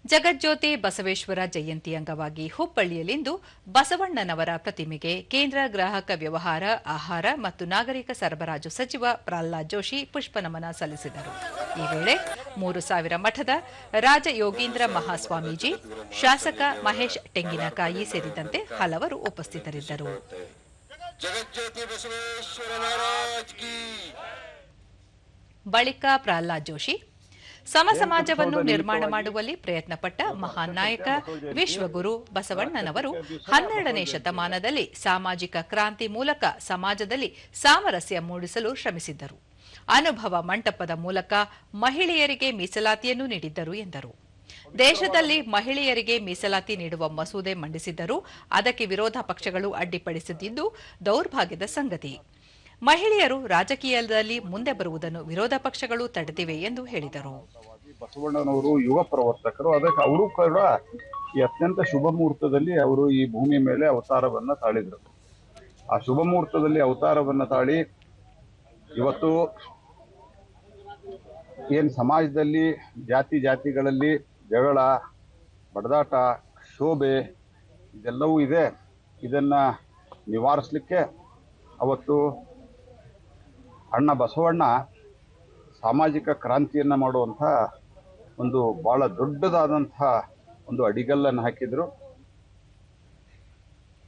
ಜಗಜ್ಯೋತಿ ಬಸವೇಶ್ವರ ಜಯಂತಿ ಅಂಗವಾಗಿ ಹುಬ್ಬಳ್ಳಿಯಲ್ಲಿಂದು ಬಸವಣ್ಣನವರ ಪ್ರತಿಮೆಗೆ ಕೇಂದ್ರ ಗ್ರಾಹಕ ವ್ಯವಹಾರ, ಆಹಾರ ಮತ್ತು ನಾಗರಿಕ ಸರಬರಾಜು ಸಚಿವ ಪ್ರಹ್ಲಾದ್ ಜೋಶಿ ಪುಷ್ಪನಮನ ಸಲ್ಲಿಸಿದರು. ಈ ವೇಳೆ 3000 ಮಠದ ರಾಜಯೋಗೀಂದ್ರ ಮಹಾಸ್ವಾಮೀಜಿ, ಶಾಸಕ ಮಹೇಶ್ ಟೆಂಗಿನಕಾಯಿ ಸೇರಿದಂತೆ ಹಲವರು ಉಪಸ್ಥಿತರಿದ್ದರು. ಬಳಿಕ ಪ್ರಹ್ಲಾದ್ ಜೋಶಿ ಸಮಾಜವನ್ನು ನಿರ್ಮಾಣ ಮಾಡುವಲ್ಲಿ ಪ್ರಯತ್ನಪಟ್ಟ ಮಹಾನ್ ನಾಯಕ ವಿಶ್ವಗುರು ಬಸವಣ್ಣನವರು 12ನೇ ಶತಮಾನದಲ್ಲಿ ಸಾಮಾಜಿಕ ಕ್ರಾಂತಿ ಮೂಲಕ ಸಮಾಜದಲ್ಲಿ ಸಾಮರಸ್ಯ ಮೂಡಿಸಲು ಶ್ರಮಿಸಿದ್ದರು. ಅನುಭವ ಮಂಟಪದ ಮೂಲಕ ಮಹಿಳೆಯರಿಗೆ ಮೀಸಲಾತಿಯನ್ನು ನೀಡಿದ್ದರು ಎಂದರು. ದೇಶದಲ್ಲಿ ಮಹಿಳೆಯರಿಗೆ ಮೀಸಲಾತಿ ನೀಡುವ ಮಸೂದೆ ಮಂಡಿಸಿದ್ದರೂ ಅದಕ್ಕೆ ವಿರೋಧ ಪಕ್ಷಗಳು ಅಡ್ಡಿಪಡಿಸುತ್ತಿದ್ದು ದೌರ್ಭಾಗ್ಯದ ಸಂಗತಿ. ಮಹಿಳೆಯರು ರಾಜಕೀಯದಲ್ಲಿ ಮುಂದೆ ಬರುವುದನ್ನು ವಿರೋಧ ಪಕ್ಷಗಳು ತಡೆದಿವೆ ಎಂದು ಹೇಳಿದರು. ಬಸವಣ್ಣನವರು ಯುವ ಪ್ರವರ್ತಕರು, ಅದಕ್ಕೆ ಅವರು ಕೂಡ ಈ ಅತ್ಯಂತ ಶುಭ ಮುಹೂರ್ತದಲ್ಲಿ ಅವರು ಈ ಭೂಮಿ ಮೇಲೆ ಅವತಾರವನ್ನ ತಾಳಿದ್ರು. ಆ ಶುಭ ಮುಹೂರ್ತದಲ್ಲಿ ಅವತಾರವನ್ನ ತಾಳಿ ಇವತ್ತು ಏನ್ ಸಮಾಜದಲ್ಲಿ ಜಾತಿಗಳಲ್ಲಿ ಜಗಳ, ಬಡದಾಟ, ಶೋಭೆ ಇದೆಲ್ಲವೂ ಇದೆ. ಇದನ್ನ ನಿವಾರಿಸಲಿಕ್ಕೆ ಅವತ್ತು ಅಣ್ಣ ಬಸವಣ್ಣ ಸಾಮಾಜಿಕ ಕ್ರಾಂತಿಯನ್ನ ಮಾಡುವಂಥ ಒಂದು ಬಹಳ ದೊಡ್ಡದಾದಂತಹ ಒಂದು ಅಡಿಗಲ್ಲನ್ನು ಹಾಕಿದ್ರು.